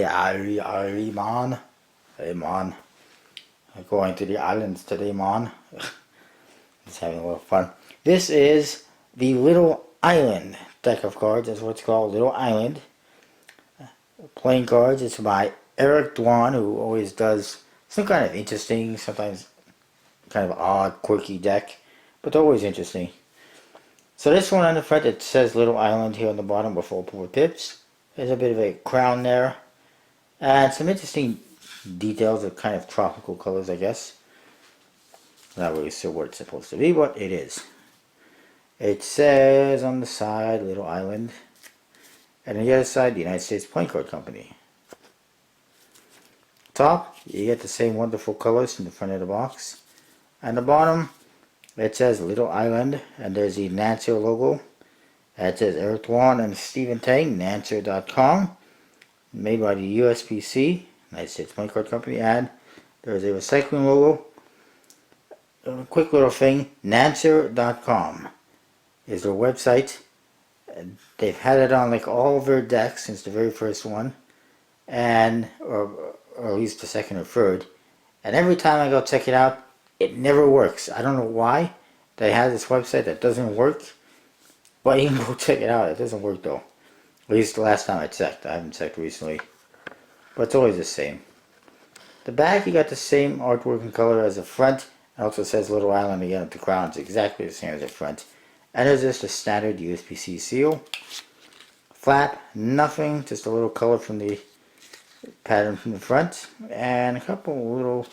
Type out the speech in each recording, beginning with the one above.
Ari, man. Hey, man. I'm going to the islands today, man. Just having a little fun. This is the Little Island deck of cards. That's what it's called, Little Island. Playing cards. It's by Eric Duan, who always does some kind of interesting, sometimes kind of odd, quirky deck, but they're always interesting. So this one on the front, it says Little Island here on the bottom with 4 pips. There's a bit of a crown there. And some interesting details of kind of tropical colors, I guess. Not really sure what it's supposed to be, but it is. It says on the side, Little Island. And on the other side, the United States Playing Card Company. Top, you get the same wonderful colors from the front of the box. And the bottom, it says Little Island, and there's the Nancer logo. It says Eric Duan and Stephen Tang, Nancer.com. Made by the USPC, United States Playing Card Company, and there's a recycling logo. A quick little thing, Nancer.com is their website. They've had it on like all their decks since the very first one, and or at least the second or third. And every time I go check it out, it never works. I don't know why they have this website that doesn't work, but you can go check it out. It doesn't work though. At least the last time I checked. I haven't checked recently. But it's always the same. The back, you got the same artwork and color as the front. It also says Little Island again at the crown. It's exactly the same as the front. And there's just a standard USPC seal. Flap, nothing. Just a little color from the pattern from the front. And a couple little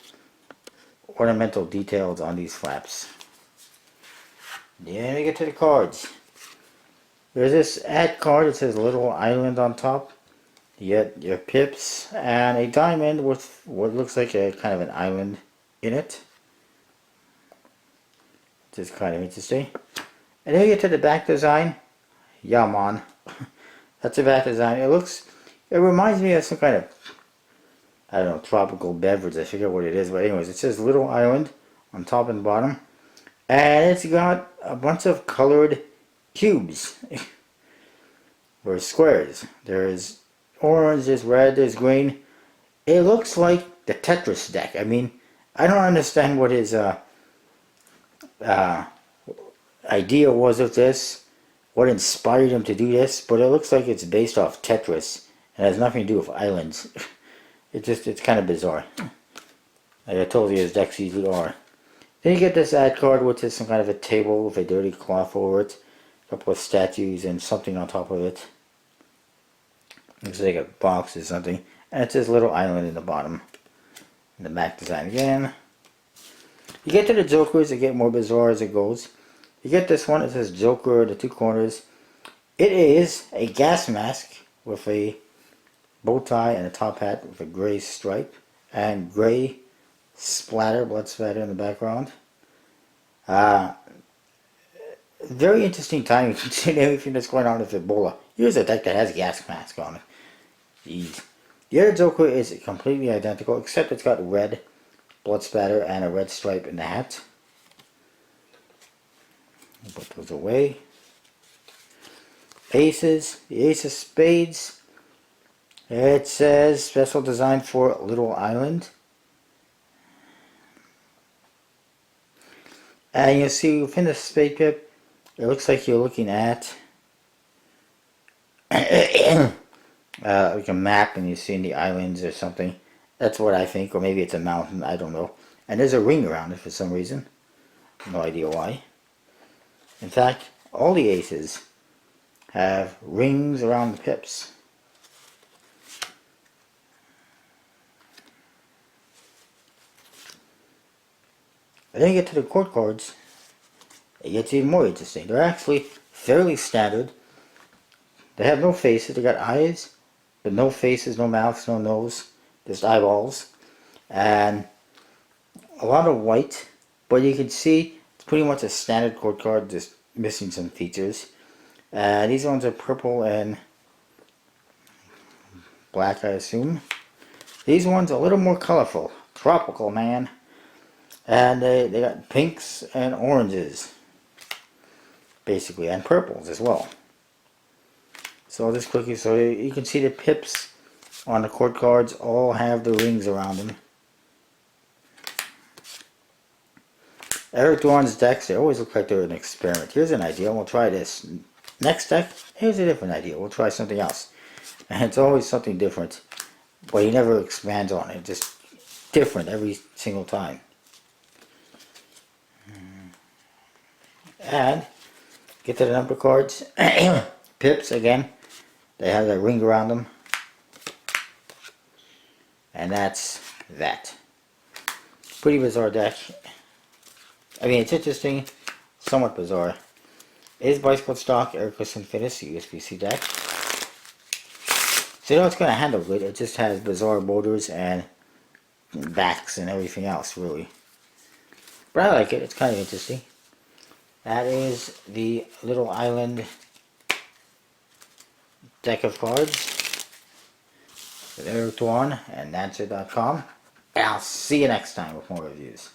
ornamental details on these flaps. Then we get to the cards. There's this ad card. It says Little Island on top. You get your pips and a diamond with what looks like a kind of an island in it. Which is kind of interesting. And then you get to the back design. Yeah, man. That's the back design. It reminds me of some kind of, I don't know, tropical beverage. I forget what it is. But anyways, it says Little Island on top and bottom. And it's got a bunch of colored cubes. Or squares. There's orange, there's red, there's green. It looks like the Tetris deck. I mean, I don't understand what his idea was of this, what inspired him to do this, but it looks like it's based off Tetris and has nothing to do with islands. It's kind of bizarre. Like I told you, his decks usually are. Then you get this ad card, which is some kind of a table with a dirty cloth over it, a couple of statues and something on top of it. Looks like a box or something. And it says Little Island in the bottom. And the back design again. You get to the Jokers, it get more bizarre as it goes. You get this one, it says Joker at the 2 corners. It is a gas mask with a bow tie and a top hat with a gray stripe. And gray splatter, blood splatter in the background. Very interesting time considering everything that's going on with Ebola. Here's a deck that has a gas mask on it. Jeez. The other Joker is completely identical, except it's got red blood splatter and a red stripe in the hat. I'll put those away. Aces. The Ace of Spades. It says special design for Little Island. And you'll see within the spade pip, it looks like you're looking at like a map and you're seeing the islands or something. That's what I think, or maybe it's a mountain, I don't know. And there's a ring around it for some reason. No idea why. In fact, all the aces have rings around the pips. And then you get to the court cards, it gets even more interesting. They're actually fairly standard. They have no faces, they got eyes, but no faces, no mouths, no nose, just eyeballs. And a lot of white, but you can see it's pretty much a standard court card, just missing some features. These ones are purple and black, I assume. These ones are a little more colorful. Tropical, man. And they got pinks and oranges, basically, and purples as well. So I'll just quickly, so you can see the pips on the court cards all have the rings around them. Eric Duan's decks, they always look like they're an experiment. Here's an idea, we'll try this. Next deck, here's a different idea, we'll try something else. And it's always something different, but he never expands on it, just different every single time. And get to the number cards. Pips again, they have that ring around them. And that's that. Pretty bizarre deck. I mean, it's interesting, somewhat bizarre. It is bicycle stock, Eric Duan Fitness USB-C deck. So you know it's going to handle good. It just has bizarre motors and backs and everything else, really. But I like it. It's kind of interesting. That is the Little Island deck of cards with Eric Duan and Nancer.com. And I'll see you next time with more reviews.